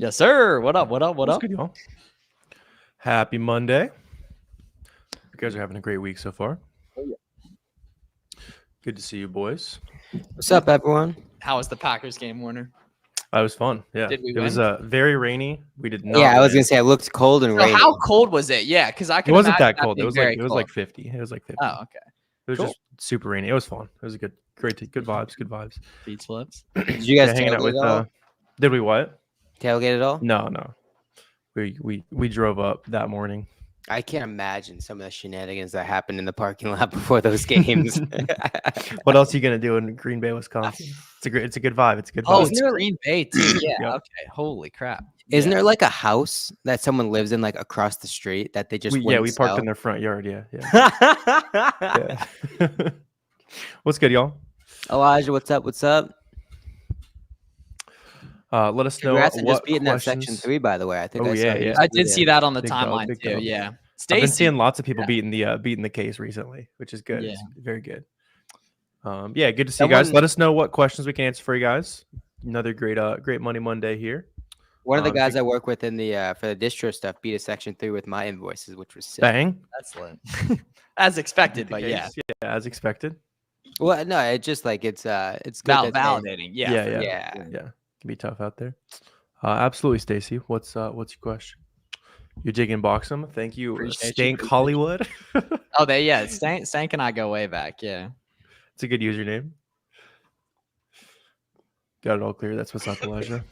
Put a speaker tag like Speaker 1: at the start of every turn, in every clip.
Speaker 1: Yes, sir. What up? What up? What
Speaker 2: What's
Speaker 1: up?
Speaker 2: good, y'all? Happy Monday. You guys are having a great week so far.
Speaker 1: Oh, yeah.
Speaker 2: Good to see you, boys.
Speaker 3: What's up, everyone?
Speaker 1: How was the Packers game, Warner?
Speaker 2: It was fun. Yeah,
Speaker 1: Did we
Speaker 2: it was
Speaker 1: win?
Speaker 2: very rainy. We did not.
Speaker 3: Yeah, I was
Speaker 2: win.
Speaker 3: gonna say it looked cold and
Speaker 1: So
Speaker 3: rainy.
Speaker 1: how cold was it? Yeah, because I
Speaker 2: It
Speaker 1: could.
Speaker 2: wasn't
Speaker 1: imagine
Speaker 2: that cold. It
Speaker 1: being
Speaker 2: was
Speaker 1: very
Speaker 2: like
Speaker 1: cold.
Speaker 2: 50. It was like 50.
Speaker 1: Oh, okay.
Speaker 2: It was
Speaker 1: Cool.
Speaker 2: just super rainy. It was fun. It was a good vibes. Good vibes.
Speaker 1: Beats flips.
Speaker 3: Did you guys
Speaker 2: hanging out
Speaker 3: tailgate
Speaker 2: with.
Speaker 3: at all?
Speaker 2: Did we what?
Speaker 3: Tailgate at all?
Speaker 2: No. We drove up that morning.
Speaker 3: I can't imagine some of the shenanigans that happened in the parking lot before those games.
Speaker 2: What else are you gonna do in Green Bay, Wisconsin? It's a good vibe. It's a good vibe.
Speaker 1: Oh, it's Green Bay too. Yeah.
Speaker 2: Yep.
Speaker 1: Okay. Holy crap.
Speaker 3: Isn't
Speaker 1: Yeah.
Speaker 3: there like a house that someone lives in like across the street that they just
Speaker 2: we
Speaker 3: wouldn't
Speaker 2: parked in
Speaker 3: sell?
Speaker 2: their front yard. Yeah.
Speaker 3: Yeah.
Speaker 2: Yeah. What's good, y'all?
Speaker 3: Elijah, what's up? What's up?
Speaker 2: Let us know
Speaker 3: Congrats on
Speaker 2: what
Speaker 3: just beating that Section
Speaker 2: questions.
Speaker 3: 3, by the way. I think
Speaker 2: Oh,
Speaker 3: I saw
Speaker 2: yeah,
Speaker 3: you
Speaker 2: yeah.
Speaker 1: I did see that on the
Speaker 2: Big dub,
Speaker 1: timeline
Speaker 2: big
Speaker 1: too.
Speaker 2: dub.
Speaker 1: Yeah.
Speaker 2: I've been
Speaker 1: Stacey.
Speaker 2: seeing lots of people
Speaker 1: Yeah.
Speaker 2: beating the case recently, which is good.
Speaker 1: Yeah.
Speaker 2: It's very good. Yeah, good to see you guys.
Speaker 3: Someone-
Speaker 2: Let us know what questions we can answer for you guys. Another great Money Monday here.
Speaker 3: One of the
Speaker 2: if
Speaker 3: guys
Speaker 2: you-
Speaker 3: I work with in the for the distro stuff beat a Section 3 with my invoices, which was sick.
Speaker 2: Bang.
Speaker 1: That's lit. As expected,
Speaker 2: The
Speaker 1: but yeah.
Speaker 2: case, yeah, as expected.
Speaker 3: Well, no, it's just like it's good. that they-
Speaker 1: Validating. Yeah.
Speaker 2: Yeah,
Speaker 1: for
Speaker 2: yeah.
Speaker 1: sure.
Speaker 3: Yeah.
Speaker 2: Yeah, it can be tough out there. Absolutely, Stacy. What's your question? You're digging Boxem. Thank you,
Speaker 1: Appreciate you,
Speaker 2: Stank
Speaker 1: appreciate
Speaker 2: Hollywood.
Speaker 1: Oh, Stank and I go way back. Yeah.
Speaker 2: It's a good username. Got it all clear. That's what's up, Elijah.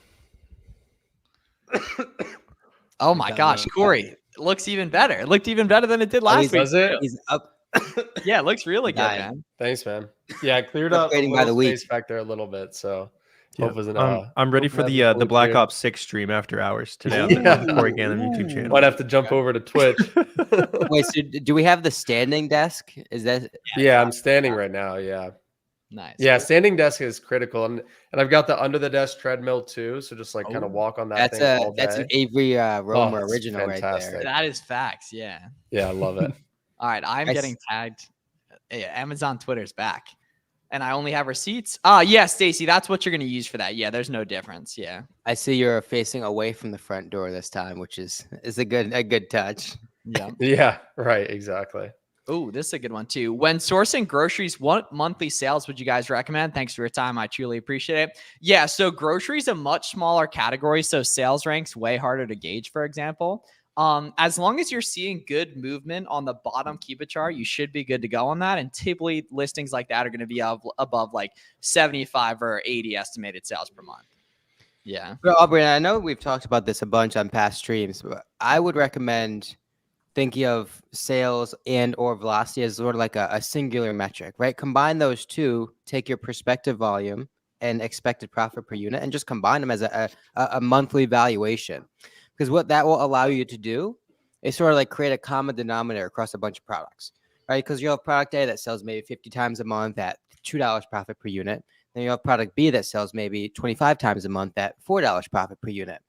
Speaker 1: Oh my gosh, Corey, it looks even better. It looked even better than it did last week.
Speaker 4: Does it?
Speaker 3: He's up.
Speaker 1: Yeah, it looks really good,
Speaker 3: Nice.
Speaker 1: man.
Speaker 4: Thanks, man. Yeah, I cleared up a
Speaker 3: Upgrading by the
Speaker 4: little
Speaker 3: week.
Speaker 4: space back there a little bit, so
Speaker 2: Yeah.
Speaker 4: hope isn't.
Speaker 2: I'm ready for
Speaker 4: hope
Speaker 2: the
Speaker 4: hasn't
Speaker 2: the
Speaker 4: fully
Speaker 2: Black
Speaker 4: cleared.
Speaker 2: Ops 6 stream after hours today on the
Speaker 4: Yeah.
Speaker 2: Corey Ganim YouTube channel.
Speaker 4: Might have to jump over to Twitch.
Speaker 3: Wait, so do we have the standing desk? Is that
Speaker 4: Yeah, I'm standing right now. Yeah,
Speaker 1: Nice.
Speaker 4: yeah. Standing desk is critical, and I've got the under the desk treadmill too. So just like kind of walk on that thing all day.
Speaker 3: that's an Avery Romer
Speaker 4: it's
Speaker 3: original right
Speaker 4: fantastic.
Speaker 3: there.
Speaker 1: That is facts. Yeah.
Speaker 4: Yeah, I love it.
Speaker 1: All right. I'm
Speaker 3: I
Speaker 1: getting tagged. Yeah, Amazon Twitter's back. And I only have receipts. Yeah, Stacy, that's what you're going to use for that. Yeah, there's no difference. Yeah.
Speaker 3: I see you're facing away from the front door this time, which is a good touch.
Speaker 1: Yeah.
Speaker 4: Yeah, right. Exactly.
Speaker 1: Oh, this is a good one too. When sourcing groceries, what monthly sales would you guys recommend? Thanks for your time. I truly appreciate it. Yeah, so groceries a much smaller category, so sales ranks way harder to gauge, for example. As long as you're seeing good movement on the bottom Keep It chart, you should be good to go on that. And typically listings like that are going to be above like 75 or 80 estimated sales per month. Yeah.
Speaker 3: But Aubrey, I know we've talked about this a bunch on past streams, but I would recommend thinking of sales and or velocity as sort of like a singular metric, right? Combine those two, take your prospective volume and expected profit per unit and just combine them as a monthly valuation. Because what that will allow you to do is sort of like create a common denominator across a bunch of products, right? Because you'll have product A that sells maybe 50 times a month at $2 profit per unit. Then you have product B that sells maybe 25 times a month at $4 profit per unit,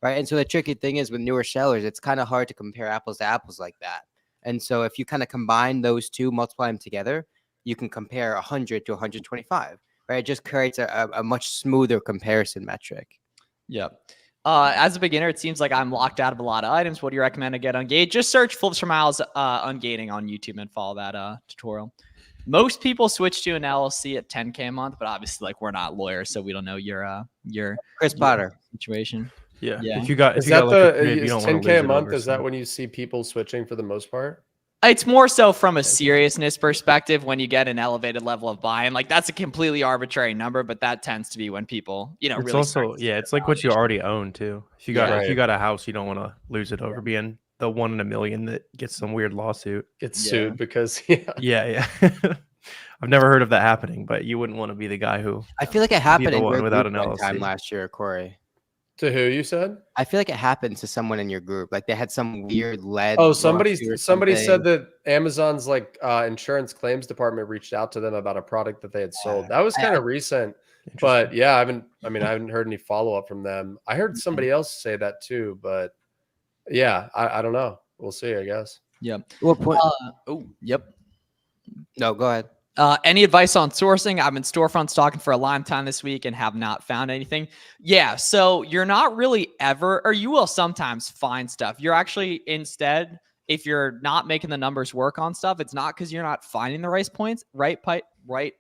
Speaker 3: right? And so the tricky thing is with newer sellers, it's kind of hard to compare apples to apples like that. And so if you kind of combine those two, multiply them together, you can compare 100 to 125, right? It just creates a much smoother comparison metric.
Speaker 1: Yep. As a beginner, it seems like I'm locked out of a lot of items. What do you recommend to get ungate? Just search Flips4Miles ungating on YouTube and follow that tutorial. Most people switch to an LLC at 10K a month, but obviously, like, we're not lawyers, so we don't know your
Speaker 3: Chris Potter
Speaker 1: situation.
Speaker 2: Yeah.
Speaker 1: Yeah.
Speaker 2: If you got
Speaker 4: Is that
Speaker 2: like,
Speaker 4: the
Speaker 2: a crib, you don't wanna
Speaker 4: 10K
Speaker 2: lose
Speaker 4: a
Speaker 2: it
Speaker 4: month?
Speaker 2: over
Speaker 4: Is that
Speaker 2: some-
Speaker 4: when you see people switching for the most part?
Speaker 1: It's more so from a seriousness perspective when you get an elevated level of buy-in. Like, that's a completely arbitrary number, but that tends to be when people,
Speaker 2: It's
Speaker 1: really
Speaker 2: also
Speaker 1: start to see
Speaker 2: it's like what you already own too. If you got
Speaker 4: Yeah.
Speaker 2: if you got a house, you don't want to lose it over being the 1 in a million that gets some weird lawsuit.
Speaker 4: Get
Speaker 1: Yeah.
Speaker 4: sued because yeah.
Speaker 2: Yeah. I've never heard of that happening, but you wouldn't want to be the guy who.
Speaker 3: I feel like it happened
Speaker 2: the
Speaker 3: in
Speaker 2: one
Speaker 3: your
Speaker 2: without
Speaker 3: group
Speaker 2: an
Speaker 3: one time
Speaker 2: LLC.
Speaker 3: last year, Corey.
Speaker 4: To who you said?
Speaker 3: I feel like it happened to someone in your group. Like they had some weird lead.
Speaker 4: Oh, somebody
Speaker 3: lawsuit or
Speaker 4: said
Speaker 3: something.
Speaker 4: that Amazon's like insurance claims department reached out to them about a product that they had sold. That was kind of recent, but yeah, I haven't heard any follow up from them. I heard somebody else say that too, but yeah, I don't know. We'll see, I guess.
Speaker 1: Yep.
Speaker 3: What point?
Speaker 1: Yep.
Speaker 3: No, go ahead.
Speaker 1: Any advice on sourcing? I've been storefront stalking for a long time this week and have not found anything. Yeah, so you're not really ever, or you will sometimes find stuff. You're actually instead, if you're not making the numbers work on stuff, it's not because you're not finding the right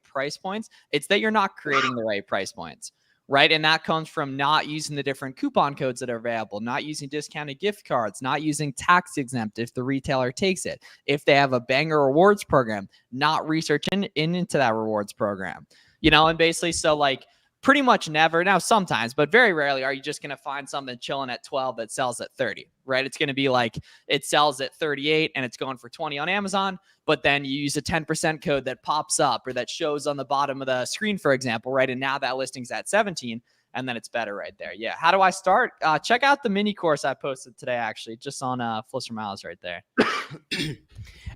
Speaker 1: price points. It's that you're not creating the right price points. Right. And that comes from not using the different coupon codes that are available, not using discounted gift cards, not using tax exempt if the retailer takes it. If they have a banger rewards program, not researching into that rewards program, and basically, so like pretty much never, now sometimes, but very rarely are you just going to find something chilling at 12 that sells at 30, right? It's going to be like it sells at 38 and it's going for 20 on Amazon, but then you use a 10% code that pops up or that shows on the bottom of the screen, for example, right? And now that listing's at 17 and then it's better right there. Yeah. How do I start? Check out the mini course I posted today, actually, just on Flips4Miles right there.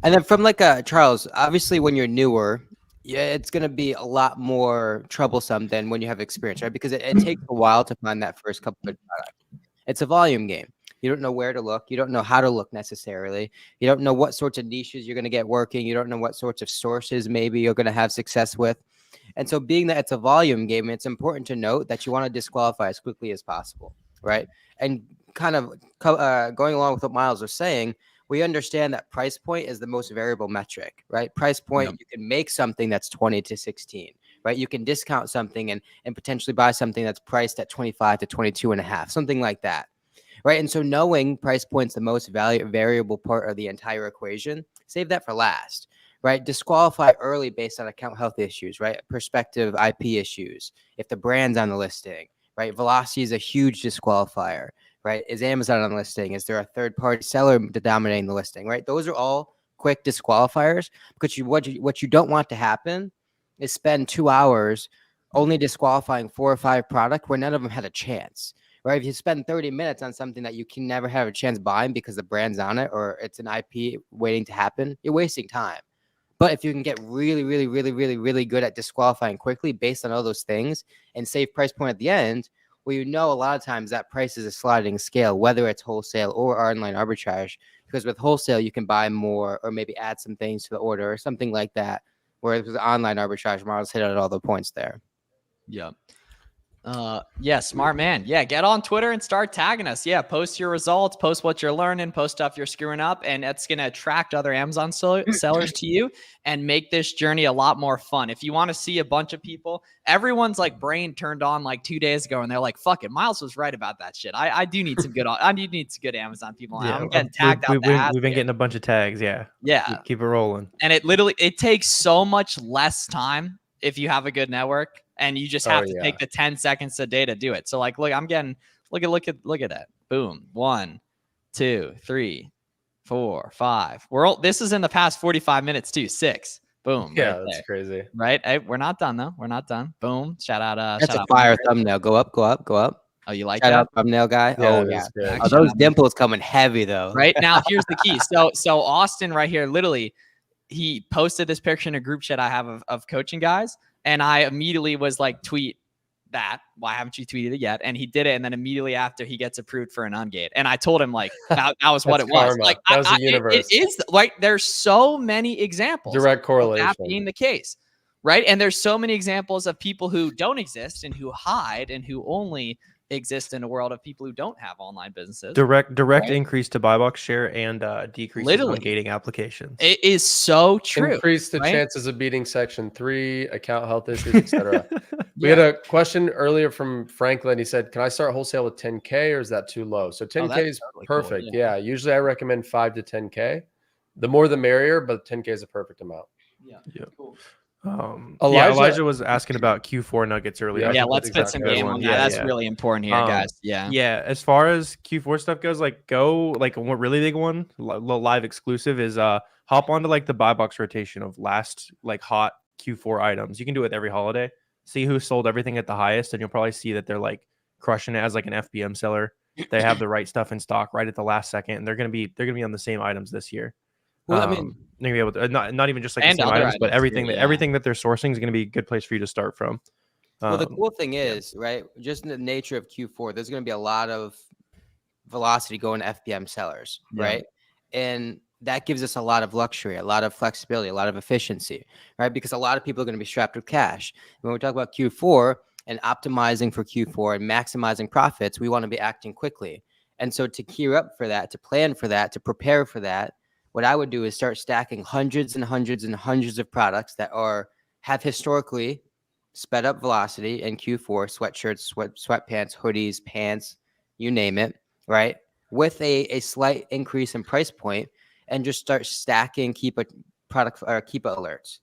Speaker 3: And then from like Charles, obviously when you're newer, yeah, it's going to be a lot more troublesome than when you have experience, right? Because it takes a while to find that first couple of products. It's a volume game. You don't know where to look. You don't know how to look necessarily. You don't know what sorts of niches you're going to get working. You don't know what sorts of sources maybe you're going to have success with. And so being that it's a volume game, it's important to note that you want to disqualify as quickly as possible, right? And kind of going along with what Miles was saying, we understand that price point is the most variable metric, right? Price point, you can make something that's 20 to 16, right? You can discount something and potentially buy something that's priced at 25 to 22 and a half, something like that, right? And so knowing price point's the most variable part of the entire equation, save that for last, right? Disqualify early based on account health issues, right? Prospective IP issues, if the brand's on the listing, right? Velocity is a huge disqualifier. Right? Is Amazon on the listing? Is there a third-party seller dominating the listing? Right? Those are all quick disqualifiers because what you don't want to happen is spend 2 hours only disqualifying 4 or 5 products where none of them had a chance. Right? If you spend 30 minutes on something that you can never have a chance buying because the brand's on it or it's an IP waiting to happen, you're wasting time. But if you can get really, really, really, really, really good at disqualifying quickly based on all those things and save price point at the end, well, a lot of times that price is a sliding scale, whether it's wholesale or online arbitrage, because with wholesale, you can buy more or maybe add some things to the order or something like that. Whereas with online arbitrage, Miles hit at all the points there.
Speaker 1: Yeah. Yeah, smart man. Yeah, get on Twitter and start tagging us. Yeah, post your results, post what you're learning, post stuff you're screwing up, and that's going to attract other Amazon sellers to you and make this journey a lot more fun. If you want to see a bunch of people, everyone's like brain turned on like 2 days ago and they're like, fuck it, Miles was right about that shit. I do need some good Amazon people.
Speaker 2: Yeah,
Speaker 1: I'm getting tagged
Speaker 2: we've been getting a bunch of tags. Yeah.
Speaker 1: Yeah.
Speaker 2: Keep it rolling.
Speaker 1: And it takes so much less time if you have a good network. And you just have to take the 10 seconds a day to do it. So like, look, I'm getting, look at that. Boom. 1, 2, 3, 4, 5. This is in the past 45 minutes too. 6. Boom.
Speaker 4: Yeah,
Speaker 1: right
Speaker 4: that's
Speaker 1: there.
Speaker 4: crazy.
Speaker 1: Right. Hey, we're not done though. We're not done. Boom. Shout out.
Speaker 3: That's
Speaker 1: shout
Speaker 3: a
Speaker 1: out
Speaker 3: fire thumbnail. Go up, go up, go up.
Speaker 1: Oh, you like
Speaker 3: Shout
Speaker 1: that?
Speaker 3: out thumbnail guy.
Speaker 4: Yeah,
Speaker 3: Oh yeah. Oh, those dimples coming heavy though.
Speaker 1: Right now, here's the key. So Austin right here, literally, he posted this picture in a group chat I have of coaching guys, and I immediately was like, tweet that. Why haven't you tweeted it yet? And he did it, and then immediately after he gets approved for an ungate, and I told him like that was what it was. Like
Speaker 4: that was the universe.
Speaker 1: It is like there's so many examples.
Speaker 4: Direct correlation.
Speaker 1: Of that being the case, right? And there's so many examples of people who don't exist and who hide and who only exist in a world of people who don't have online businesses.
Speaker 2: Direct increase to buy box share and decrease on gating applications.
Speaker 1: It is so true.
Speaker 4: Increase the chances of beating Section 3, account health issues, etc. We had a question earlier from Franklin. He said, "Can I start wholesale with 10K or is that too low?" So 10K is totally perfect. Cool. Yeah, usually I recommend 5 to 10K. The more the merrier, but 10K is a perfect amount.
Speaker 2: Yeah.
Speaker 1: Cool.
Speaker 2: Elijah was asking about Q4 nuggets earlier.
Speaker 1: Yeah, let's spit some game on that. That's really important here, guys.
Speaker 2: Yeah. As far as Q4 stuff goes, like one really big one, live exclusive is hop onto like the buy box rotation of last like hot Q4 items. You can do it with every holiday. See who sold everything at the highest, and you'll probably see that they're like crushing it as like an FBM seller. They have the right stuff in stock right at the last second, and they're gonna be on the same items this year.
Speaker 3: Well, I mean,
Speaker 2: they're gonna be able to not even just like the same items, but everything that they're sourcing is gonna be a good place for you to start from.
Speaker 3: Well, the cool thing is, right, just in the nature of Q4, there's gonna be a lot of velocity going to FBM sellers, right? And that gives us a lot of luxury, a lot of flexibility, a lot of efficiency, right? Because a lot of people are going to be strapped with cash. When we talk about Q4 and optimizing for Q4 and maximizing profits, we want to be acting quickly. And so to gear up for that, to plan for that, to prepare for that, what I would do is start stacking hundreds and hundreds and hundreds of products that have historically sped up velocity in Q4, sweatshirts, sweatpants, hoodies, pants, you name it, right? With a slight increase in price point, and just start stacking Keepa product or Keepa alerts,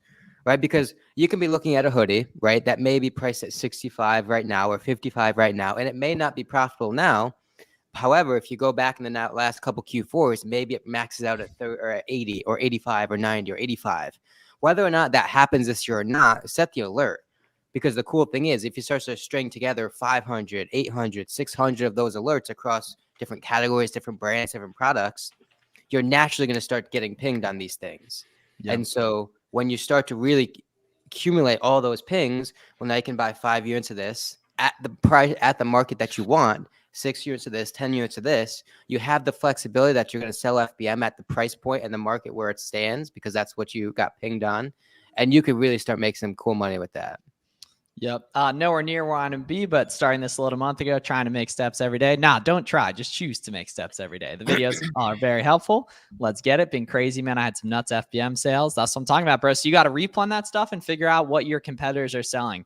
Speaker 3: right? Because you can be looking at a hoodie, right, that may be priced at 65 right now or 55 right now, and it may not be profitable now. However, if you go back in the last couple Q4s, maybe it maxes out at 30 or at 80 or 85 or 90 or 85. Whether or not that happens this year or not, set the alert. Because the cool thing is, if you start to string together 500, 800, 600 of those alerts across different categories, different brands, different products, you're naturally going to start getting pinged on these things. Yep. And so when you start to really accumulate all those pings, well, now you can buy 5 units of this at the price, at the market that you want, 6 units of this, 10 units of this. You have the flexibility that you're going to sell FBM at the price point and the market where it stands, because that's what you got pinged on. And you could really start making some cool money with that.
Speaker 1: Yep. Nowhere near where I want to be, but starting this a little month ago, trying to make steps every day. Nah, don't try. Just choose to make steps every day. The videos are very helpful. Let's get it. Been crazy, man. I had some nuts FBM sales. That's what I'm talking about, bro. So you got to replan that stuff and figure out what your competitors are selling.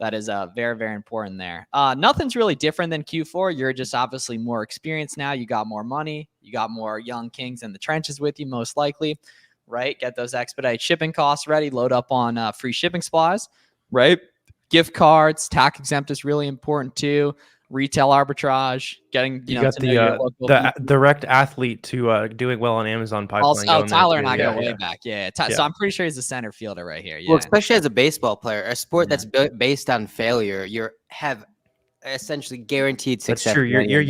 Speaker 1: That is very, very important there. Nothing's really different than Q4. You're just obviously more experienced now. You got more money. You got more young kings in the trenches with you, most likely, right? Get those expedite shipping costs ready. Load up on free shipping supplies, right? Gift cards, tax exempt is really important too. Retail arbitrage, getting you got
Speaker 2: the direct athlete to doing well on Amazon pipeline.
Speaker 1: Also, Tyler and I go way back. Yeah. So I'm pretty sure he's a center fielder right here. Yeah.
Speaker 3: Well, especially as a baseball player, a sport that's based on failure, you have essentially guaranteed success.
Speaker 2: That's true. You're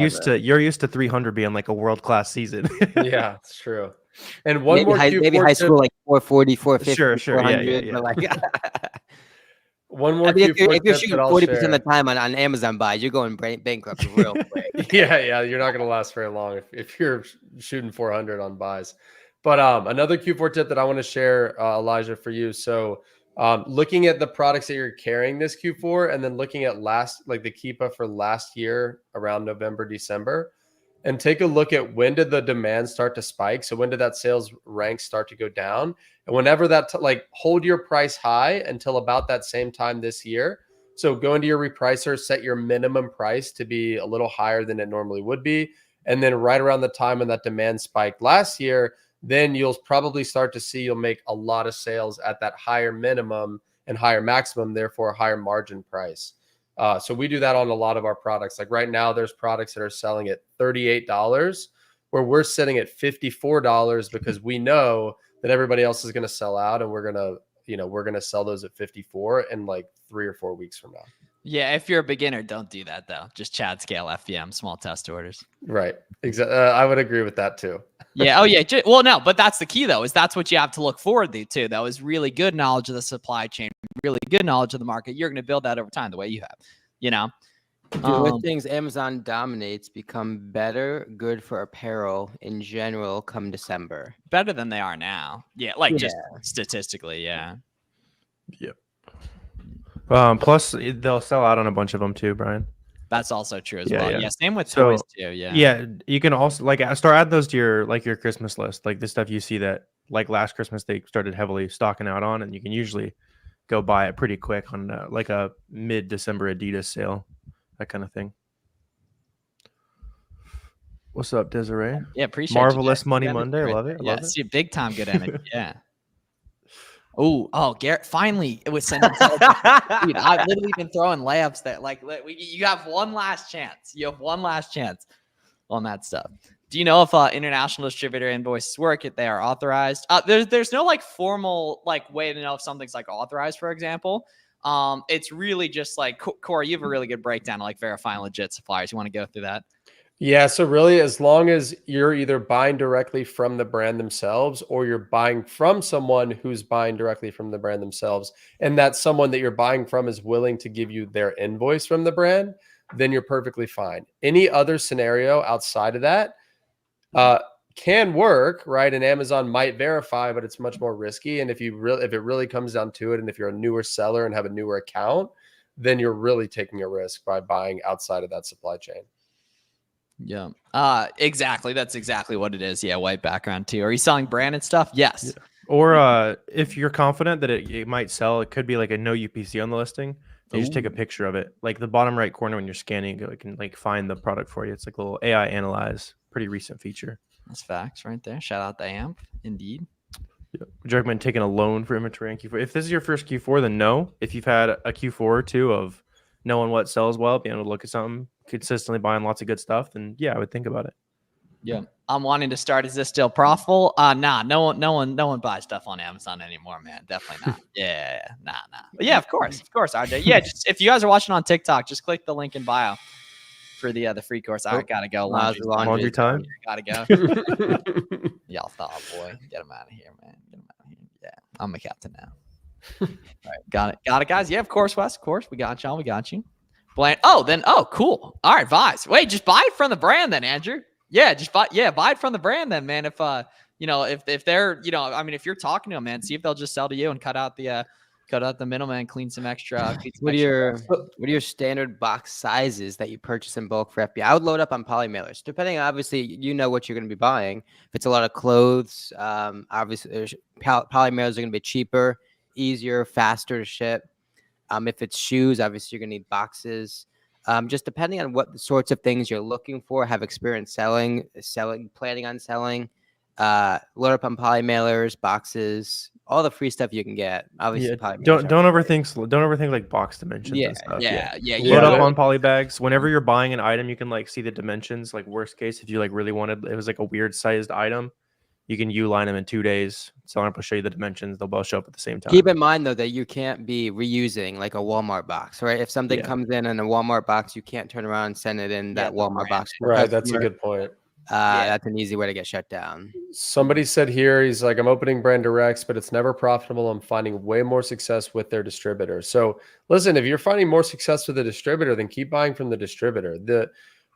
Speaker 2: used to 300 being like a world class season.
Speaker 4: Yeah, it's true. And one more
Speaker 3: maybe high school like 440, 450,
Speaker 2: sure,
Speaker 3: 400.
Speaker 2: Yeah.
Speaker 3: But like,
Speaker 4: one more.
Speaker 3: If you're shooting 40% of the time on Amazon buys, you're going bankrupt real quick.
Speaker 4: Yeah, you're not going to last very long if you're shooting 400 on buys. But another Q4 tip that I want to share, Elijah, for you. So looking at the products that you're carrying this Q4, and then looking at the Keepa for last year around November, December, and take a look at when did the demand start to spike. So when did that sales rank start to go down? And whenever that, hold your price high until about that same time this year. So go into your repricer, set your minimum price to be a little higher than it normally would be. And then right around the time when that demand spiked last year, then you'll probably start to see you'll make a lot of sales at that higher minimum and higher maximum, therefore a higher margin price. So we do that on a lot of our products. Like right now, there's products that are selling at $38 where we're sitting at $54 because we know that everybody else is going to sell out, and we're going to sell those at 54 in like 3 or 4 weeks from now.
Speaker 1: Yeah. If you're a beginner, don't do that though. Just Chad scale FBM, small test orders.
Speaker 4: Right. Exactly. I would agree with that too.
Speaker 1: Yeah. Oh yeah. Well, no, but that's the key though, is that's what you have to look forward to. That was really good knowledge of the supply chain, really good knowledge of the market. You're going to build that over time the way you have,
Speaker 3: The things Amazon dominates become better, good for apparel in general come December.
Speaker 1: Better than they are now. Yeah. Just statistically. Yeah.
Speaker 2: Yep. Plus they'll sell out on a bunch of them too, Brian.
Speaker 1: That's also true as well.
Speaker 2: Yeah.
Speaker 1: Yeah. Same with toys too. Yeah.
Speaker 2: Yeah. You can also start adding those to your Christmas list, like the stuff you see that like last Christmas they started heavily stocking out on, and you can usually go buy it pretty quick on like a mid-December Adidas sale, that kind of thing. What's up, Desiree?
Speaker 1: Yeah, appreciate
Speaker 2: Marvelous Money Monday. I love it.
Speaker 1: Yeah, see, big time good energy. Yeah. Oh, Garrett, finally it was sending. Dude, I've literally been throwing layups that you have one last chance. You have one last chance on that stuff. Do you know if international distributor invoices work, if they are authorized? There's no formal way to know if something's authorized, for example. It's really just Corey, you have a really good breakdown of verifying legit suppliers. You want to go through that?
Speaker 4: Yeah. So really, as long as you're either buying directly from the brand themselves, or you're buying from someone who's buying directly from the brand themselves, and that someone that you're buying from is willing to give you their invoice from the brand, then you're perfectly fine. Any other scenario outside of that, can work, right? And Amazon might verify, but it's much more risky. And if it really comes down to it, and if you're a newer seller and have a newer account, then you're really taking a risk by buying outside of that supply chain.
Speaker 1: Yeah. Exactly. That's exactly what it is. Yeah. White background too. Are you selling branded stuff? Yes.
Speaker 2: Yeah. Or if you're confident that it might sell, it could be like a no UPC on the listing. You just take a picture of it, like the bottom right corner when you're scanning, it can like find the product for you. It's like a little AI analyze, pretty recent feature.
Speaker 1: That's facts right there. Shout out to AMP. Indeed.
Speaker 2: Yeah. Would you recommend taking a loan for inventory in Q4? If this is your first Q4, then no. If you've had a Q4 or two of knowing what sells well, being able to look at something, consistently buying lots of good stuff, then yeah, I would think about it.
Speaker 1: Yeah. I'm wanting to start. Is this still profitable? Nah, no one buys stuff on Amazon anymore, man. Definitely not. Yeah, nah. But yeah, of course, RJ. Yeah, just if you guys are watching on TikTok, just click the link in bio for the free course. I gotta go.
Speaker 2: Laundry time.
Speaker 1: Gotta go. Y'all thought, boy, get him out of here, man. Get him out of here. Yeah, I'm the captain now. All right, got it, guys. Yeah, of course, Wes. Of course, we got y'all. We got you. Cool. All right, Vise. Wait, just buy it from the brand then, Andrew. Yeah, buy it from the brand then, man. If if they're, if you're talking to them, man, see if they'll just sell to you and cut out the middleman, clean some extra.
Speaker 3: What are your standard box sizes that you purchase in bulk for FBA? I would load up on poly mailers, depending. Obviously, you know what you're going to be buying. If it's a lot of clothes, obviously poly mailers are going to be cheaper, easier, faster to ship. If it's shoes, obviously you're going to need boxes. Just depending on what sorts of things you're looking for, have experience selling, planning on selling, load up on poly mailers, boxes, all the free stuff you can get. Obviously,
Speaker 2: don't overthink like box dimensions and stuff.
Speaker 1: Yeah.
Speaker 2: Load up on poly bags. Whenever you're buying an item, you can like see the dimensions. Like worst case, if you like really wanted, it was like a weird sized item, you can line them in 2 days. So I'm going to show you the dimensions. They'll both show up at the same time.
Speaker 3: Keep in mind, though, that you can't be reusing like a Walmart box, right? If something comes in a Walmart box, you can't turn around and send it in that Walmart box.
Speaker 4: Right. That's a good point.
Speaker 3: That's an easy way to get shut down.
Speaker 4: Somebody said here, he's like, I'm opening brand directs, but it's never profitable. I'm finding way more success with their distributor. So listen, if you're finding more success with the distributor, then keep buying from the distributor.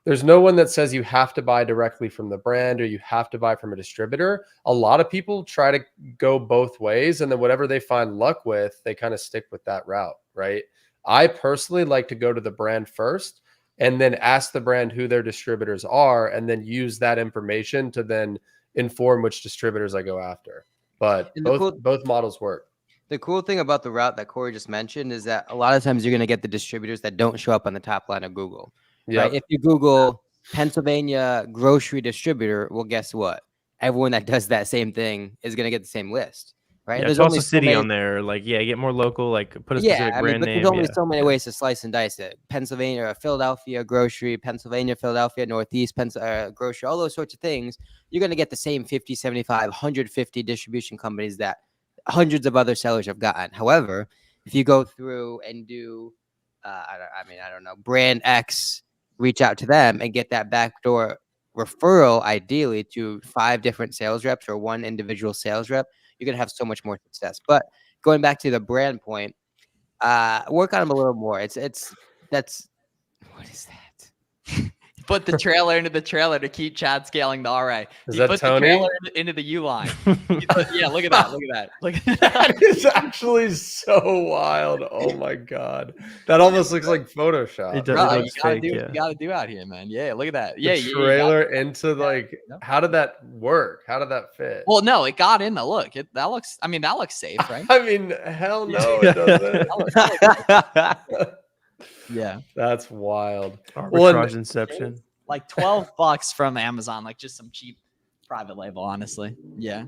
Speaker 4: There's no one that says you have to buy directly from the brand or you have to buy from a distributor. A lot of people try to go both ways, and then whatever they find luck with, they kind of stick with that route, right? I personally like to go to the brand first and then ask the brand who their distributors are, and then use that information to then inform which distributors I go after. But both models work.
Speaker 3: The cool thing about the route that Corey just mentioned is that a lot of times you're going to get the distributors that don't show up on the top line of Google. Yep. Right? If you Google Pennsylvania grocery distributor, well, guess what? Everyone that does that same thing is going to get the same list, right?
Speaker 2: Yeah, there's also city on there. Like, get more local. Like, put a specific brand name.
Speaker 3: There's only so many ways to slice and dice it. Pennsylvania, Philadelphia grocery, Pennsylvania, Philadelphia, Northeast grocery, all those sorts of things. You're going to get the same 50, 75, 150 distribution companies that hundreds of other sellers have gotten. However, if you go through and do, I don't know, brand X, reach out to them and get that backdoor referral, ideally to 5 different sales reps or 1 individual sales rep, you're going to have so much more success. But going back to the brand point, work on them a little more. What is that?
Speaker 1: Put the trailer into the trailer to keep Chad scaling the RA.
Speaker 4: Is that
Speaker 1: put
Speaker 4: Tony?
Speaker 1: The trailer into the U line. Yeah, look at that.
Speaker 4: That is actually so wild. Oh my god, that almost looks like Photoshop.
Speaker 2: It does.
Speaker 1: Bro, you gotta do out here, man. Yeah, look at that. Yeah,
Speaker 4: the trailer into like. How did that work? How did that fit?
Speaker 1: Well, no, it got in the look. That looks safe, right?
Speaker 4: I mean, hell no, it doesn't.
Speaker 1: Yeah,
Speaker 4: that's wild.
Speaker 2: Arbitrage inception.
Speaker 1: Like $12 from Amazon, like just some cheap private label, honestly. Yeah.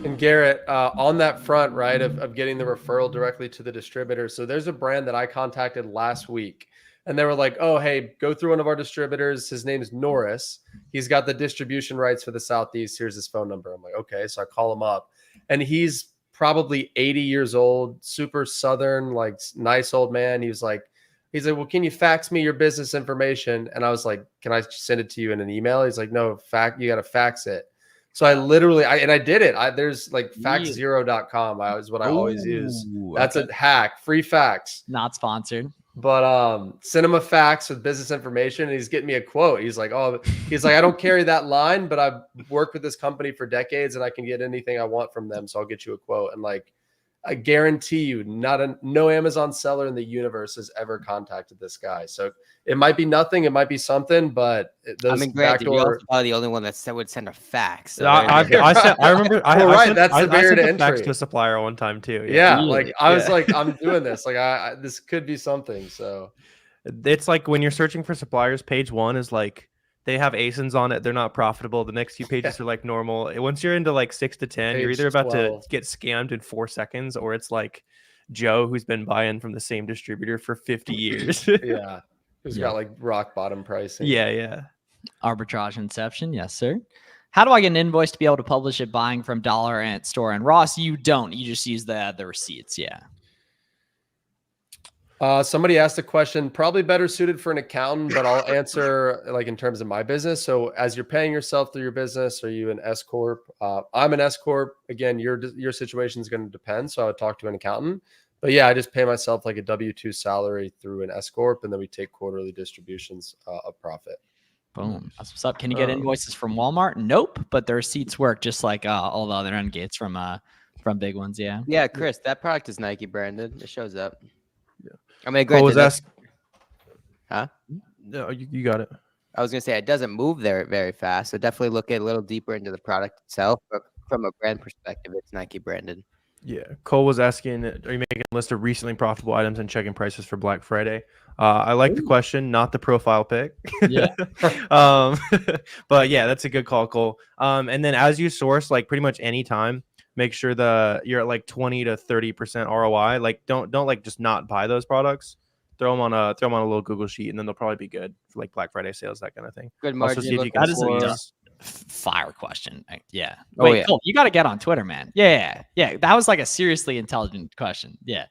Speaker 4: And Garrett, on that front, right, of getting the referral directly to the distributor. So there's a brand that I contacted last week, and they were like, "Oh, hey, go through one of our distributors. His name is Norris. He's got the distribution rights for the Southeast. Here's his phone number." I'm like, "Okay." So I call him up, and he's probably 80 years old, super Southern, like nice old man. He's like, well, can you fax me your business information? And I was like, can I send it to you in an email? He's like, no, you got to fax it. So I literally, I did it. There's like faxzero.com is what I always use. That's a hack, free fax.
Speaker 1: Not sponsored.
Speaker 4: but send him a fax with business information, and he's getting me a quote. He's like, I don't carry that line, but I've worked with this company for decades, and I can get anything I want from them, so I'll get you a quote. And like, I guarantee you, no Amazon seller in the universe has ever contacted this guy. So it might be nothing, it might be something, but
Speaker 3: I mean, granted, you're also probably the only one that would send a fax. So
Speaker 2: I remember.
Speaker 4: That's the barrier to
Speaker 2: a fax
Speaker 4: entry.
Speaker 2: to a supplier one time too.
Speaker 4: Yeah, like I was like, I'm doing this. Like, this could be something. So
Speaker 2: it's like when you're searching for suppliers, page 1 is like they have ASINs on it. They're not profitable. The next few pages are like normal. Once you're into like 6 to 10, you're
Speaker 4: Page
Speaker 2: either about
Speaker 4: 12.
Speaker 2: to get scammed in 4 seconds, or it's like Joe who's been buying from the same distributor for 50 years.
Speaker 4: Yeah. Who's got like rock bottom pricing.
Speaker 2: Yeah.
Speaker 1: Arbitrage inception. Yes, sir. How do I get an invoice to be able to publish it buying from Dollar and Store? And Ross, you don't. You just use the receipts. Yeah.
Speaker 4: Somebody asked a question, probably better suited for an accountant, but I'll answer like in terms of my business. So as you're paying yourself through your business, are you an S Corp? I'm an S Corp. Again, your situation is going to depend. So I would talk to an accountant. But yeah, I just pay myself like a W-2 salary through an S Corp, and then we take quarterly distributions of profit.
Speaker 1: Boom. That's what's up. Can you get invoices from Walmart? Nope. But the receipts work just like all the other end gates from big ones. Yeah.
Speaker 3: Yeah, Chris, that product is Nike branded. It shows up.
Speaker 2: Yeah.
Speaker 3: I mean,
Speaker 2: Cole was
Speaker 3: granted,
Speaker 2: huh? No, you got it.
Speaker 3: I was gonna say it doesn't move there very fast, so definitely look a little deeper into the product itself. But from a brand perspective, it's Nike branded.
Speaker 2: Yeah, Cole was asking, are you making a list of recently profitable items and checking prices for Black Friday? I like the question, not the profile pic.
Speaker 1: Yeah.
Speaker 2: But yeah, that's a good call, Cole. And then as you source, like pretty much any time, make sure you're at like 20 to 30% ROI. Like don't like just not buy those products. Throw them on a little Google sheet, and then they'll probably be good for like Black Friday sales, that kind of thing.
Speaker 3: Good margin.
Speaker 2: Also, see if you can
Speaker 1: fire question. Yeah.
Speaker 3: Oh,
Speaker 1: Wait,
Speaker 3: yeah.
Speaker 1: Cole, you got to get on Twitter, man. Yeah. That was like a seriously intelligent question. Yeah.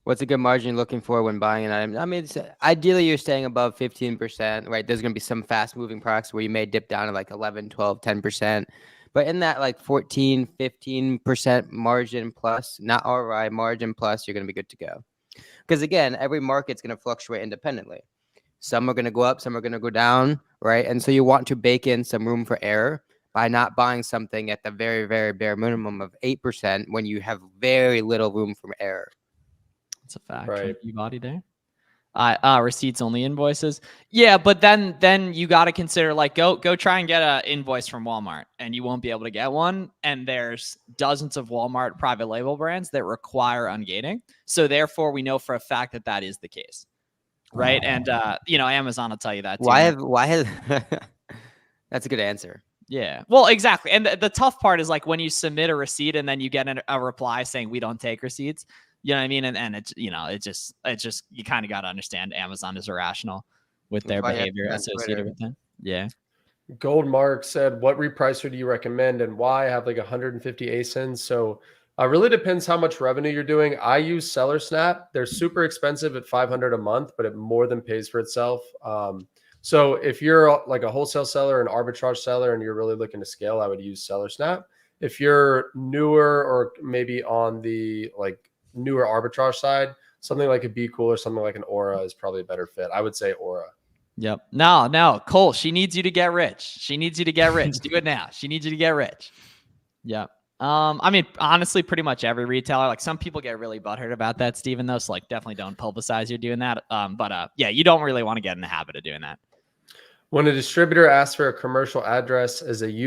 Speaker 3: What's a good margin you're looking for when buying an item? I mean, ideally, you're staying above 15%, right? There's going to be some fast moving products where you may dip down to like 11, 12, 10%. But in that like 14, 15% margin plus, not ROI, margin plus, you're going to be good to go. Because again, every market's going to fluctuate independently. Some are going to go up, some are going to go down, right? And so you want to bake in some room for error by not buying something at the very, very bare minimum of 8% when you have very little room for error.
Speaker 1: That's a fact.
Speaker 4: Right.
Speaker 1: You body there. Receipts only invoices. Yeah, but then you got to consider like go try and get an invoice from Walmart, and you won't be able to get one. And there's dozens of Walmart private label brands that require ungating. So therefore, we know for a fact that is the case, right? And Amazon will tell you that too.
Speaker 3: Why has that's a good answer.
Speaker 1: Yeah, well, exactly. And the tough part is like when you submit a receipt and then you get a reply saying we don't take receipts. You know what I mean? And it's, it just, you kind of got to understand Amazon is irrational with their behavior associated with it. Yeah.
Speaker 4: Gold Mark said, what repricer do you recommend and why? I have like 150 ASINs. So it really depends how much revenue you're doing. I use Seller Snap. They're super expensive at $500 a month, but it more than pays for itself. So if you're like a wholesale seller, an arbitrage seller, and you're really looking to scale, I would use Seller Snap. If you're newer or maybe on the newer arbitrage side, something like a Be Cool or something like an Aura is probably a better fit. I would say Aura.
Speaker 1: Yep. No, Cole, she needs you to get rich. She needs you to get rich. Do it now. She needs you to get rich. Yep. I mean, honestly, pretty much every retailer, like some people get really butthurt about that, Steven, though. So like definitely don't publicize you're doing that. But yeah, you don't really want to get in the habit of doing that.
Speaker 4: When a distributor asks for a commercial address, is a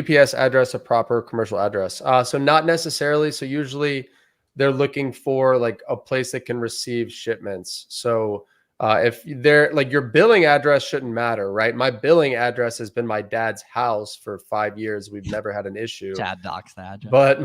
Speaker 4: UPS address a proper commercial address? So not necessarily. So usually they're looking for like a place that can receive shipments. So if they're like, your billing address shouldn't matter, right? My billing address has been my dad's house for 5 years. We've never had an issue.
Speaker 1: Dad docs the address.
Speaker 4: But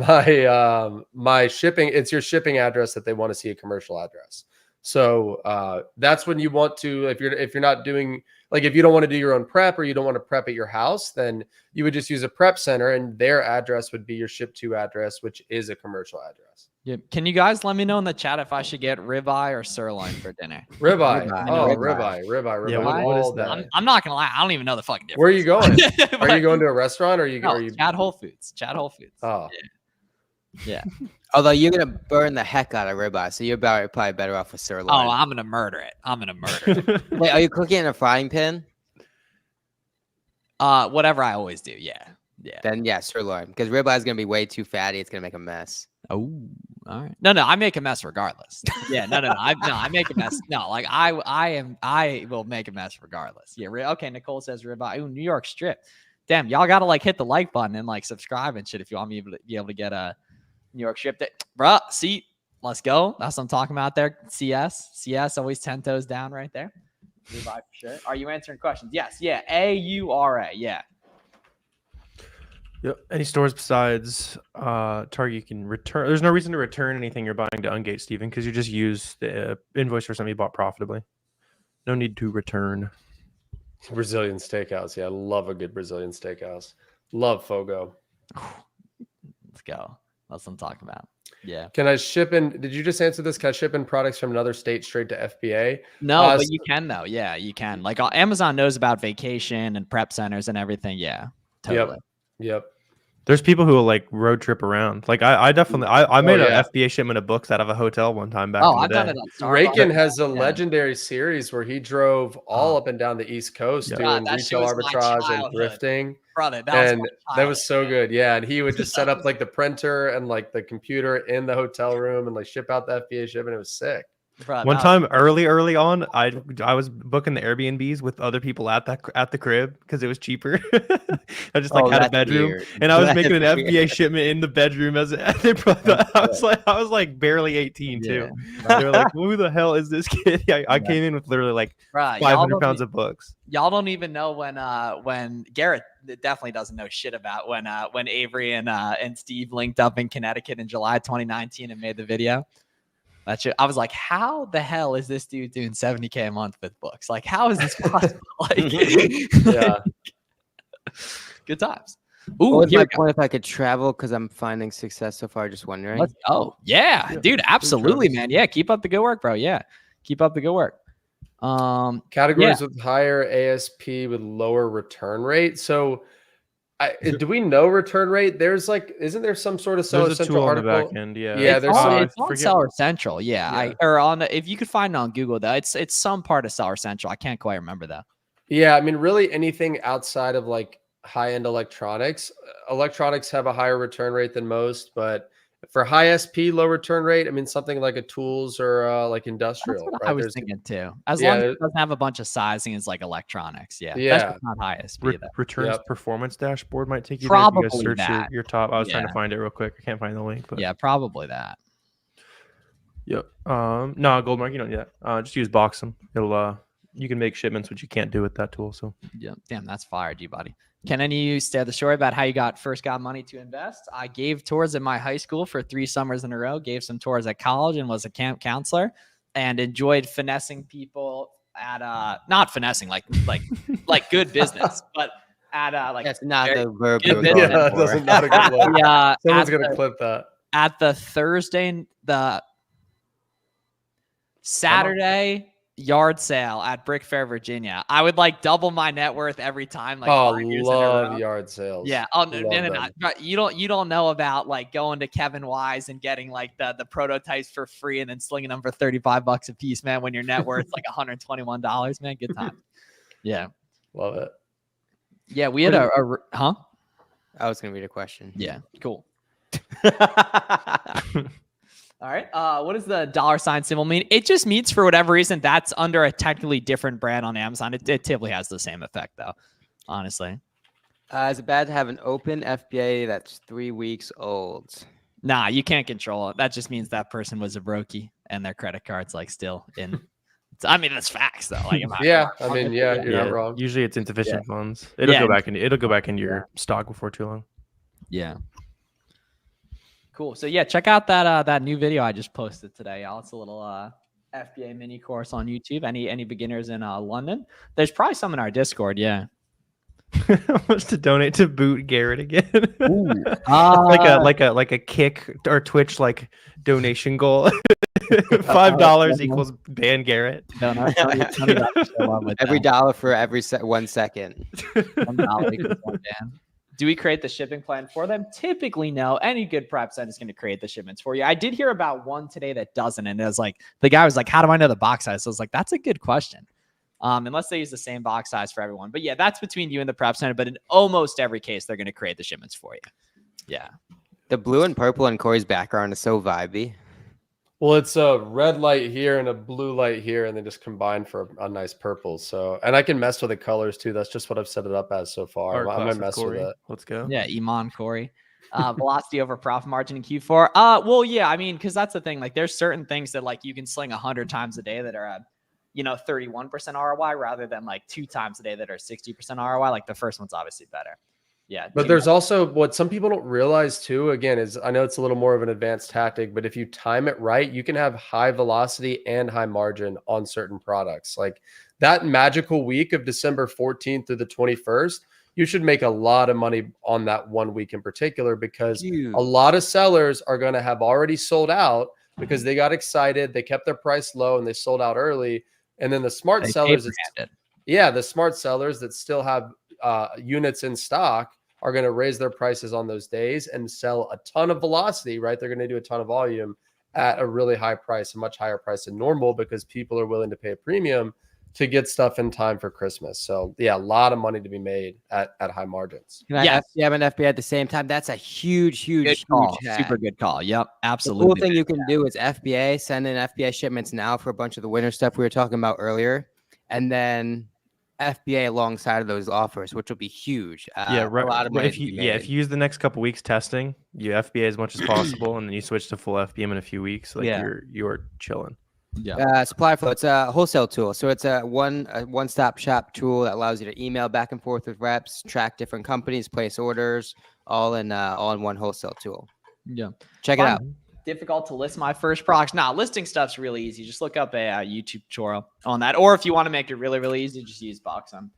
Speaker 4: my shipping, it's your shipping address that they want to see a commercial address. So that's when you want to, if you're not doing, like if you don't want to do your own prep or you don't want to prep at your house, then you would just use a prep center and their address would be your ship to address, which is a commercial address.
Speaker 1: Yeah. Can you guys let me know in the chat if I should get ribeye or sirloin for dinner?
Speaker 4: Ribeye. Oh, ribeye.
Speaker 2: Yeah, what is that?
Speaker 1: I'm not gonna lie. I don't even know the fucking difference.
Speaker 4: Where are you going? Are you going to a restaurant or are you?
Speaker 1: Chad Whole Foods.
Speaker 4: Oh,
Speaker 1: yeah. Yeah.
Speaker 3: Although you're gonna burn the heck out of ribeye, so you're probably better off with sirloin.
Speaker 1: Oh, I'm gonna murder it.
Speaker 3: Wait, are you cooking it in a frying pan?
Speaker 1: Whatever I always do. Yeah. Yeah.
Speaker 3: Then yeah, sirloin, because ribeye is gonna be way too fatty. It's gonna make a mess.
Speaker 1: Oh, all right. No, I make a mess regardless. Yeah, no. I make a mess. No, like I will make a mess regardless. Yeah. Okay. Nicole says ribeye. Ooh, New York strip. Damn, y'all gotta like hit the like button and like subscribe and shit if you want me to be able to get a New York strip. Bruh, see, let's go. That's what I'm talking about there. CS, always 10 toes down right there. Ribeye for sure. Are you answering questions? Yes. Yeah. AURA. Yeah.
Speaker 2: Yep. Any stores besides Target you can return? There's no reason to return anything you're buying to Ungate, Steven, because you just use the invoice for something you bought profitably. No need to return.
Speaker 4: Brazilian steakhouse. Yeah, I love a good Brazilian steakhouse. Love Fogo.
Speaker 1: Let's go. That's what I'm talking about. Yeah.
Speaker 4: Can I ship in? Did you just answer this? Can I ship in products from another state straight to FBA?
Speaker 1: No, but you can though. Yeah, you can. Like Amazon knows about vacation and prep centers and everything. Yeah, totally.
Speaker 4: Yep.
Speaker 2: There's people who will like road trip around. Like I definitely I made an FBA shipment of books out of a hotel one time back.
Speaker 1: I've done it on Starbucks.
Speaker 4: Reagan has a legendary series where he drove all up and down the East Coast doing retail arbitrage and thrifting.
Speaker 1: Brother,
Speaker 4: that was so good. Yeah, and he would just set up like the printer and like the computer in the hotel room and like ship out the FBA shipment. It was sick.
Speaker 2: One time early on, I was booking the Airbnbs with other people at the crib because it was cheaper. I just like had a bedroom and I was making an FBA shipment in the bedroom as they brought I was like barely 18 too. They were like, "Who the hell is this kid?" I came in with literally like 500 pounds of books.
Speaker 1: Y'all don't even know when Garrett definitely doesn't know shit about when Avery and Steve linked up in Connecticut in July 2019 and made the video. I was like, how the hell is this dude doing 70K a month with books? Like, how is this possible?
Speaker 4: Yeah.
Speaker 1: Good times.
Speaker 3: Ooh, what's my point if I could travel? Because I'm finding success so far. Just wondering.
Speaker 1: Let's go. Yeah, dude. Absolutely, man. Yeah. Keep up the good work, bro. Yeah. Keep up the good work.
Speaker 4: Categories with higher ASP with lower return rate. So do we know return rate? There's like, isn't there some sort of Seller Central article?
Speaker 2: On the back end, yeah.
Speaker 1: Yeah,
Speaker 4: there's
Speaker 1: it's on Seller Central. Yeah. If you could find it on Google though, it's some part of Seller Central. I can't quite remember though.
Speaker 4: Yeah, I mean, really anything outside of like high-end electronics have a higher return rate than most, but for high SP, low return rate, I mean, something like a tools or like industrial.
Speaker 1: That's what I was thinking too. As long as it doesn't have a bunch of sizing, it's like electronics. Yeah. That's just not high SP.
Speaker 2: Returns performance dashboard might take you
Speaker 1: probably
Speaker 2: there if you guys search your top. I was trying to find it real quick. I can't find the link. But
Speaker 1: yeah, probably that.
Speaker 2: Yep. No, Goldmark, you don't yet. Just use Boxem. It'll you can make shipments, which you can't do with that tool. So
Speaker 1: yeah, damn, that's fire, G-Buddy. Can any of you share the story about how you first got money to invest? I gave tours at my high school for 3 summers in a row, gave some tours at college and was a camp counselor and enjoyed finessing people at not finessing like good business, but at like
Speaker 3: that's not the verb.
Speaker 4: That's not a good one. Yeah, someone's gonna clip that.
Speaker 1: At the Saturday yard sale at Brick Fair, Virginia. I would like double my net worth every time. Like,
Speaker 4: love yard sales.
Speaker 1: Yeah. Oh no. You don't know about like going to Kevin Wise and getting like the prototypes for free and then slinging them for $35 a piece, man. When your net worth like $121, man. Good time. Yeah.
Speaker 4: Love it.
Speaker 1: Yeah, we had huh?
Speaker 3: I was gonna read a question.
Speaker 1: Yeah. Cool. All right. What does the $ symbol mean? It just means for whatever reason that's under a technically different brand on Amazon. It typically has the same effect though, honestly.
Speaker 3: Is it bad to have an open FBA that's 3 weeks old?
Speaker 1: Nah, you can't control it. That just means that person was a brokey and their credit card's like still in. I mean, that's facts though. Like,
Speaker 4: you're not wrong.
Speaker 2: Usually it's insufficient funds. It'll go back into your stock before too long.
Speaker 1: Yeah. Cool. So yeah, check out that new video I just posted today, y'all. It's a little FBA mini course on YouTube. Any beginners in London? There's probably some in our Discord. Yeah.
Speaker 2: Wants to donate to boot Garrett again. like a Kick or Twitch like donation goal. $5 equals ban Garrett.
Speaker 3: Every dollar for every 1 second.
Speaker 1: $1 equals 1 ban. Do we create the shipping plan for them? Typically, no. Any good prep site is going to create the shipments for you. I did hear about one today that doesn't, and it was like the guy was like, "How do I know the box size?" So I was like, "That's a good question." Unless they use the same box size for everyone. But yeah, that's between you and the prep center. But in almost every case, they're going to create the shipments for you. Yeah.
Speaker 3: The blue and purple in Corey's background is so vibey.
Speaker 4: Well, it's a red light here and a blue light here, and they just combine for a nice purple. So, and I can mess with the colors too. That's just what I've set it up as so far.
Speaker 2: Art
Speaker 4: I
Speaker 2: class
Speaker 4: might
Speaker 2: with
Speaker 4: mess with
Speaker 2: Corey.
Speaker 4: it.
Speaker 2: Let's go.
Speaker 1: Yeah, Iman, Corey. Velocity over profit margin in Q4. Well, yeah, I mean, because that's the thing. Like, there's certain things that like you can sling 100 times a day that are at 31% ROI rather than like 2 times a day that are 60% ROI. Like the first one's obviously better. Yeah.
Speaker 4: But there's also what some people don't realize too, again, is I know it's a little more of an advanced tactic, but if you time it right, you can have high velocity and high margin on certain products. Like that magical week of December 14th through the 21st, you should make a lot of money on that 1 week in particular, because a lot of sellers are going to have already sold out because they got excited, they kept their price low and they sold out early. And then the smart sellers, the smart sellers that still have units in stock are going to raise their prices on those days and sell a ton of velocity, right? They're going to do a ton of volume at a really high price, a much higher price than normal, because people are willing to pay a premium to get stuff in time for Christmas. So yeah, a lot of money to be made at high margins.
Speaker 3: Can I FBA and FBA at the same time? That's a huge
Speaker 1: call.
Speaker 3: hack.
Speaker 1: Super good call. Yep, absolutely.
Speaker 3: The cool thing you can do is FBA, send in FBA shipments now for a bunch of the winter stuff we were talking about earlier, and then FBA alongside of those offers, which will be huge.
Speaker 2: Yeah, right.
Speaker 3: A lot of money
Speaker 2: If you use the next couple weeks testing, you FBA as much as possible, and then you switch to full FBM in a few weeks. Like you're chilling.
Speaker 1: Yeah.
Speaker 3: Supply Flow, it's a wholesale tool. So it's a one-stop shop tool that allows you to email back and forth with reps, track different companies, place orders, all in one wholesale tool.
Speaker 1: Yeah.
Speaker 3: Check it out.
Speaker 1: Difficult to list my first products. Listing stuff's really easy. Just look up a YouTube tutorial on that. Or if you want to make it really, really easy, just use Boxum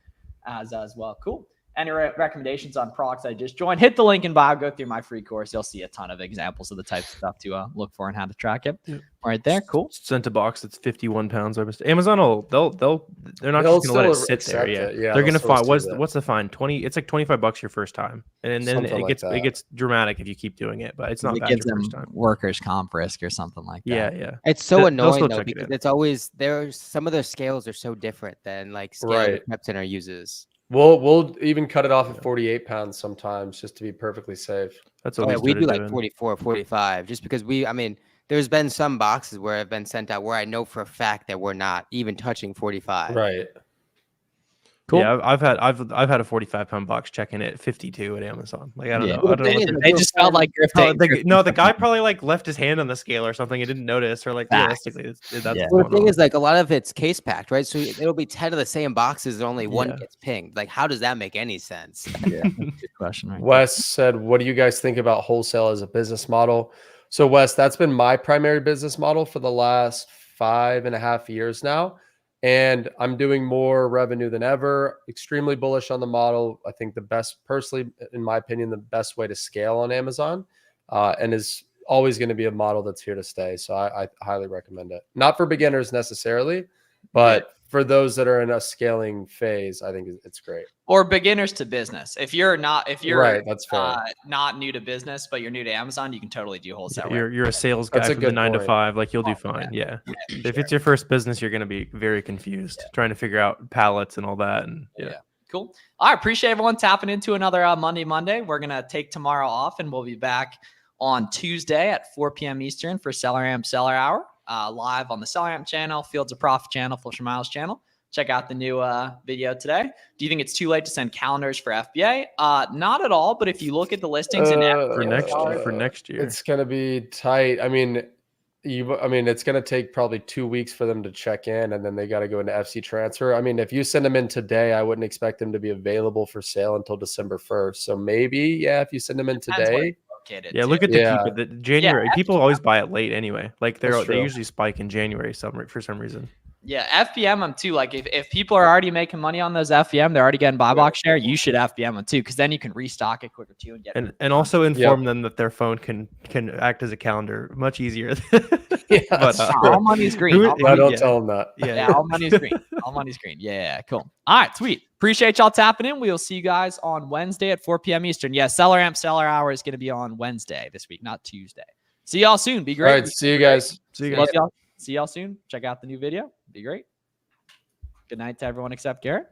Speaker 1: as well. Cool. Any recommendations on products I just joined, hit the link in bio, go through my free course. You'll see a ton of examples of the types of stuff to look for and how to track it. Right there. Cool.
Speaker 2: Sent a box that's 51 pounds. Amazon they're not just gonna let it sit there. Yeah, they're gonna find what's the fine? 20. It's like $25 your first time, and then it gets dramatic if you keep doing it. But it's not bad your first time.
Speaker 1: Workers' comp risk or something like that.
Speaker 2: Yeah.
Speaker 3: It's so annoying though, because it's always some of their scales are so different than like scale the prep center uses.
Speaker 4: We'll even cut it off at 48 pounds sometimes just to be perfectly safe.
Speaker 2: That's what
Speaker 3: we do, like 44, 45, just because there's been some boxes where I've been sent out where I know for a fact that we're not even touching 45.
Speaker 4: Right.
Speaker 2: Cool. Yeah, I've had a 45-pound box checking it at 52 at Amazon. Like I don't know.
Speaker 1: They just felt like
Speaker 2: the guy probably like left his hand on the scale or something. He didn't notice, or like realistically, that's
Speaker 3: the thing is, like, a lot of it's case packed, right? So it'll be 10 of the same boxes, and only one gets pinged. Like, how does that make any sense?
Speaker 1: Good question. Right?
Speaker 4: Wes said, "What do you guys think about wholesale as a business model?" So Wes, that's been my primary business model for the last 5.5 years now. And I'm doing more revenue than ever. Extremely bullish on the model. I think personally, in my opinion, the best way to scale on Amazon, and is always going to be a model that's here to stay. So I highly recommend it. Not for beginners necessarily, but for those that are in a scaling phase, I think it's great.
Speaker 1: Or beginners to business. If you're
Speaker 4: right, that's fair.
Speaker 1: Not new to business, but you're new to Amazon, you can totally do wholesale.
Speaker 2: You're a sales guy from the 9 to 5. Like, you'll do fine. Yeah. If it's your first business, you're going to be very confused trying to figure out pallets and all that. And
Speaker 1: cool. I appreciate everyone tapping into another Monday. We're going to take tomorrow off, and we'll be back on Tuesday at 4 p.m. Eastern for Seller Amp Seller Hour. Live on the Seller Amp channel, Fields of Profit channel, Flips4Miles channel. Check out the new video today. Do you think it's too late to send calendars for FBA? Not at all, but if you look at the listings
Speaker 2: for next year,
Speaker 4: it's going to be tight. I mean, it's going to take probably 2 weeks for them to check in, and then they got to go into FC transfer. I mean, if you send them in today, I wouldn't expect them to be available for sale until December 1st. So maybe, if you send them in today.
Speaker 2: Look at the January. People always buy it late anyway. Like they usually spike in January for some reason.
Speaker 1: Yeah, FBM them too. Like if people are already making money on those FBM, they're already getting buy box share. You should FBM them too, because then you can restock it quicker too and get.
Speaker 2: And also inform them that their phone can act as a calendar much easier.
Speaker 4: Yeah,
Speaker 2: But,
Speaker 4: that's
Speaker 2: uh,
Speaker 4: true.
Speaker 1: All money's green.
Speaker 2: Who-
Speaker 1: All
Speaker 4: No,
Speaker 1: money's
Speaker 4: don't
Speaker 2: yeah.
Speaker 4: tell him that.
Speaker 1: Yeah, all money's green. All money's green. Yeah, cool. All right, sweet. Appreciate y'all tapping in. We'll see you guys on Wednesday at 4 p.m. Eastern. Yeah, Seller Amp Seller Hour is going to be on Wednesday this week, not Tuesday. See y'all soon. Be
Speaker 4: All
Speaker 1: great.
Speaker 4: right, see you guys.
Speaker 2: See you
Speaker 1: Love
Speaker 2: guys.
Speaker 1: y'all. See y'all soon. Check out the new video. Be great. Good night to everyone except Garrett.